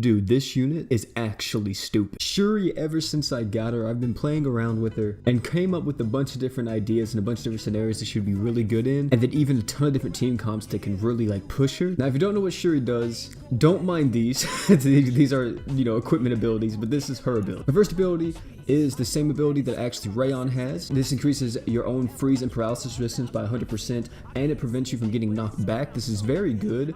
Dude, this unit is actually stupid. Shuri, ever since I got her, I've been playing around with her and came up with a bunch of different ideas and a bunch of different scenarios that she would be really good in, and then even a ton of different team comps that can really like push her. Now, if you don't know what Shuri does, don't mind these. These are, you know, equipment abilities, but this is her ability. Her first ability is the same ability that actually Rayon has. This increases your own freeze and paralysis resistance by 100%, and it prevents you from getting knocked back. This is very good,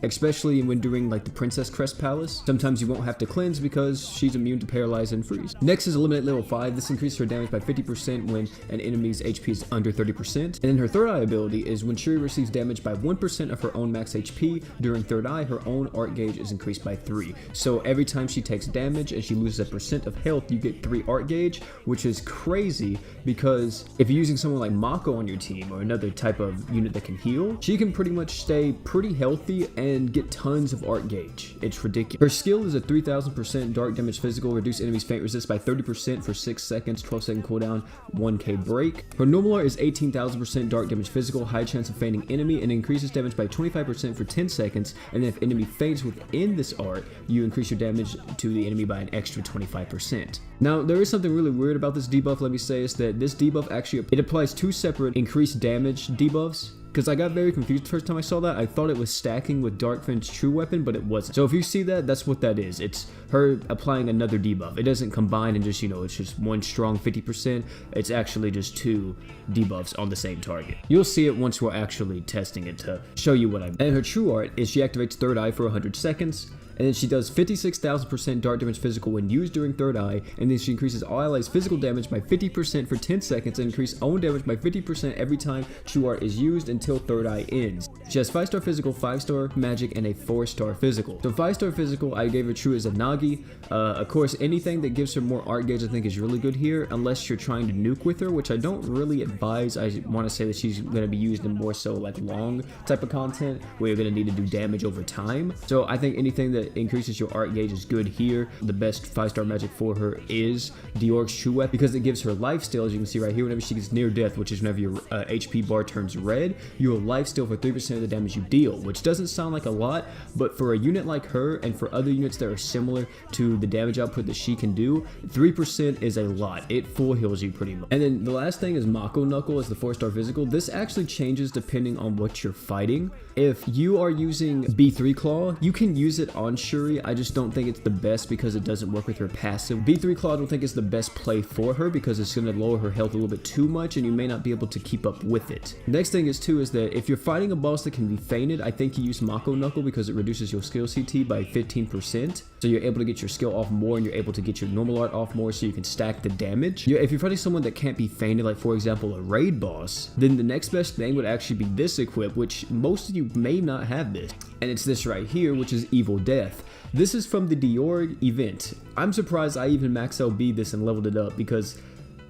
especially when doing like the Princess Crest Palace. Sometimes you won't have to cleanse because she's immune to paralyze and freeze. Next is Eliminate level 5. This increases her damage by 50% when an enemy's HP is under 30%. And then her third eye ability is when Shuri receives damage by 1% of her own max HP during third eye, her own art gauge is increased by 3. So every time she takes damage and she loses a percent of health, you get 3 art gauge, which is crazy because if you're using someone like Mako on your team or another type of unit that can heal, she can pretty much stay pretty healthy and get tons of art gauge. It's ridiculous. Her skill is a 3000% dark damage physical, reduce enemies faint resist by 30% for 6 seconds, 12-second cooldown, 1k break. Her normal art is 18,000% dark damage physical, high chance of fainting enemy, and increases damage by 25% for 10 seconds, and then if enemy faints within this art, you increase your damage to the enemy by an extra 25%. Now, there is something really weird about this debuff, let me say, is that this debuff actually, it applies 2 separate increased damage debuffs. Because I got very confused the first time I saw that. I thought it was stacking with Darkfin's true weapon, but it wasn't. So if you see that, that's what that is. It's her applying another debuff. It doesn't combine and just, you know, it's just one strong 50%. It's actually just 2 debuffs on the same target. You'll see it once we're actually testing it to show you what I mean. And her true art is she activates third eye for 100 seconds. And then she does 56,000% dark damage physical when used during third eye, and then she increases all allies physical damage by 50% for 10 seconds and increase own damage by 50% every time true art is used until third eye ends. She has 5-star physical, 5-star magic, and a 4-star physical. So 5-star physical, I gave her true as a Nagi. Of course, anything that gives her more art gauge I think is really good here, unless you're trying to nuke with her, which I don't really advise. I want to say that she's going to be used in more so like long type of content where you're going to need to do damage over time. So I think anything that increases your art gauge is good here. The best 5-star magic for her is Dior's true weapon because it gives her lifesteal, as you can see right here. Whenever she gets near death, which is whenever your HP bar turns red, you will lifesteal for 3% of the damage you deal, which doesn't sound like a lot, but for a unit like her and for other units that are similar to the damage output that she can do, 3% is a lot. It full heals you pretty much. And then the last thing is Mako Knuckle is the 4-star physical. This actually changes depending on what you're fighting. If you are using B3 Claw, you can use it on Shuri. I just don't think it's the best because it doesn't work with her passive. B3 Claw I don't think is the best play for her because it's going to lower her health a little bit too much and you may not be able to keep up with it. Next thing is too is that if you're fighting a boss that can be fainted, I think you use Mako Knuckle because it reduces your skill CT by 15%. So you're able to get your skill off more and you're able to get your normal art off more so you can stack the damage. If you're fighting someone that can't be fainted, like for example a raid boss, then the next best thing would actually be this equip, which most of you may not have this. And it's this right here, which is Evil Death. This is from the Dior event. I'm surprised I even max LB this and leveled it up because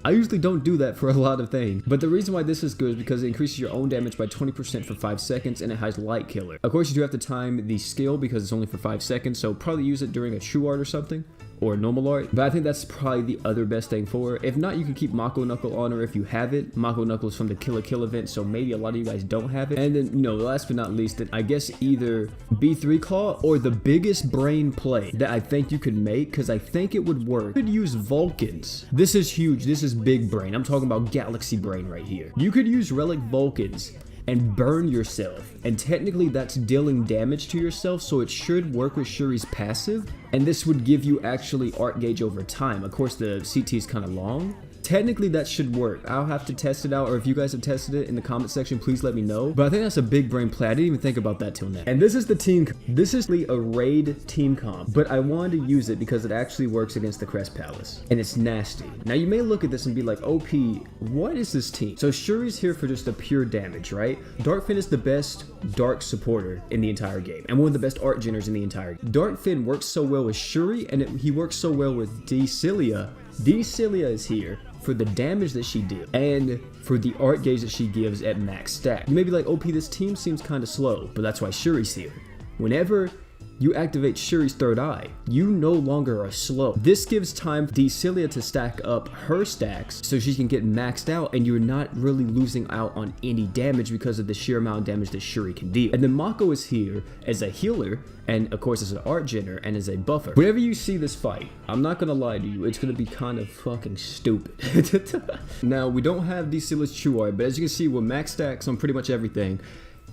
I usually don't do that for a lot of things. But the reason why this is good is because it increases your own damage by 20% for 5 seconds and it has Light Killer. Of course, you do have to time the skill because it's only for 5 seconds, so probably use it during a true art or something. Or normal art, but I think that's probably the other best thing for her. If not, you can keep Mako Knuckle on her if you have it. Mako Knuckle is from the Kill la Kill event, so maybe a lot of you guys don't have it. And then, you know, last but not least, then I guess either B3 Claw or the biggest brain play that I think you could make, because I think it would work. You could use Vulcans. This is huge. This is big brain. I'm talking about Galaxy Brain right here. You could use Relic Vulcans and burn yourself, and technically that's dealing damage to yourself, so it should work with Shuri's passive, and this would give you actually art gauge over time. Of course the CT is kind of long. Technically that should work. I'll have to test it out, or if you guys have tested it in the comment section, please let me know. But I think that's a big brain play. I didn't even think about that till now. And this is the team. This is a raid team comp, but I wanted to use it because it actually works against the Crest Palace, and it's nasty. Now you may look at this and be like, OP, what is this team? So Shuri's here for just the pure damage, right? Darkfin is the best dark supporter in the entire game, and one of the best art generators in the entire game. Darkfin works so well with Shuri, and he works so well with D-Cilia. D-Cilia is here for the damage that she deals and for the art gauge that she gives at max stack. You may be like, OP, this team seems kind of slow, but that's why Shuri's here. Whenever you activate Shuri's third eye. You no longer are slow. This gives time for Decelia to stack up her stacks so she can get maxed out, and you're not really losing out on any damage because of the sheer amount of damage that Shuri can deal. And then Mako is here as a healer, and of course as an art generator and as a buffer. Whenever you see this fight, I'm not gonna lie to you, it's gonna be kind of fucking stupid. Now, we don't have Decelia's true art, but as you can see, we're max stacks on pretty much everything.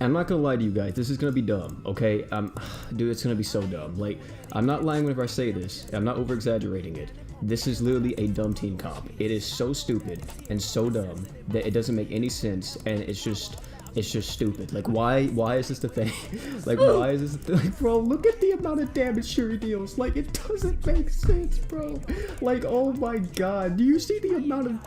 I'm not gonna lie to you guys, this is gonna be dumb, okay? Dude, it's gonna be so dumb. Like, I'm not lying whenever I say this. I'm not over exaggerating it. This is literally a dumb team comp. It is so stupid and so dumb that it doesn't make any sense, and it's just stupid. Like, why is this the thing? Like, why is this the thing? Like, bro, look at the amount of damage Shuri deals. Like, it doesn't make sense, bro. Like, oh my god. Do you see the amount of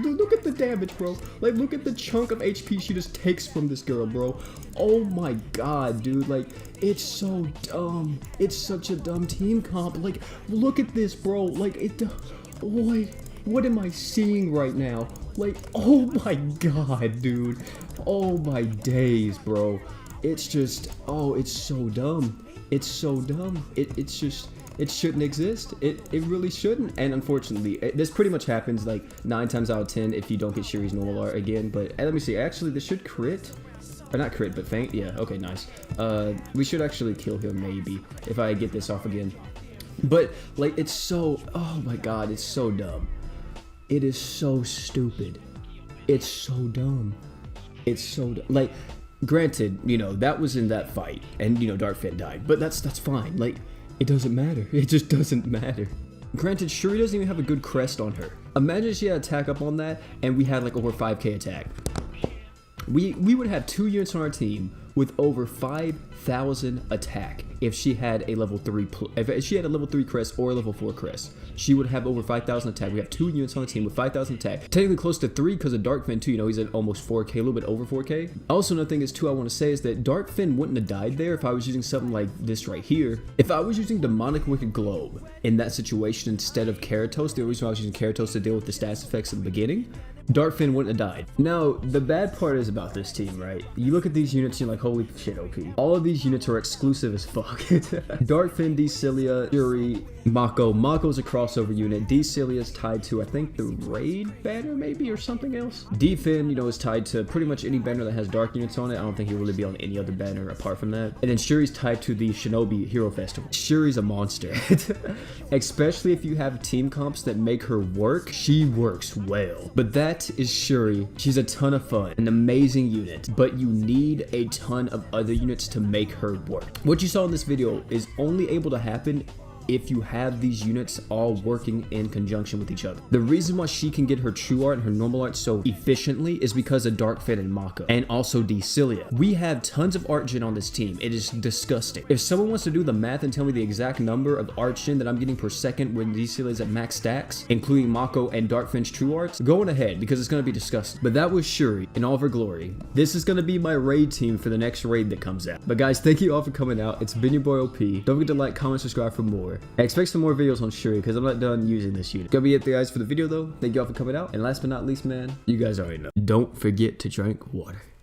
look at the damage, bro. Like, look at the chunk of HP she just takes from this girl, bro. Oh my god, dude. Like, it's so dumb. It's such a dumb team comp. Like, look at this, bro. Like, what am I seeing right now? Like, oh my god, dude. Oh my days, bro. It's just, oh, it's so dumb. It's so dumb. It's just, it shouldn't exist. It really shouldn't. And unfortunately, this pretty much happens like 9 times out of 10 if you don't get Shuri's normal art again. But let me see. Actually, this should crit. Or not crit, but faint. Yeah, okay, nice. We should actually kill him maybe if I get this off again. But, like, it's so, oh my god, it's so dumb. It is so stupid. It's so dumb. It's so like, granted, you know, that was in that fight, and you know, Darkfin died, but that's fine. Like, it doesn't matter. It just doesn't matter. Granted, Shuri doesn't even have a good crest on her. Imagine she had attack up on that, and we had like over 5k attack. We would have 2 units on our team with over 5,000 attack if she had a level 3 if she had a level 3 crest or a level 4 crest. She would have over 5,000 attack. We have 2 units on the team with 5,000 attack. Technically close to 3 because of Darkfin too. You know, he's at almost 4k, a little bit over 4k. Also, another thing is too I want to say is that Darkfin wouldn't have died there if I was using something like this right here. If I was using Demonic Wicked Globe in that situation instead of Keratos, the only reason why I was using Keratos to deal with the stats effects in the beginning, Darkfin wouldn't have died. Now, the bad part is about this team, right? You look at these units, you're like, holy shit, OP. All of these units are exclusive as fuck. Darkfin, Decelia, Shuri, Mako. Mako's a crossover unit. Decelia's tied to, I think, the Raid banner, maybe, or something else. Defin, you know, is tied to pretty much any banner that has dark units on it. I don't think he'll really be on any other banner apart from that. And then Shuri's tied to the Shinobi Hero Festival. Shuri's a monster. Especially if you have team comps that make her work, she works well. But that is Shuri. She's a ton of fun, an amazing unit, but you need a ton of other units to make her work. What you saw in this video is only able to happen if you have these units all working in conjunction with each other. The reason why she can get her true art and her normal art so efficiently is because of Darkfin and Mako, and also Decelia. We have tons of art gen on this team. It is disgusting. If someone wants to do the math and tell me the exact number of art gen that I'm getting per second when Decelia is at max stacks, including Mako and Darkfin's true arts, go on ahead because it's going to be disgusting. But that was Shuri in all of her glory. This is going to be my raid team for the next raid that comes out. But guys, thank you all for coming out. It's been your boy OP. Don't forget to like, comment, subscribe for more. I expect some more videos on Shuri because I'm not done using this unit. Gonna be it, guys, for the video though. Thank you all for coming out. And last but not least, man, you guys already know. Don't forget to drink water.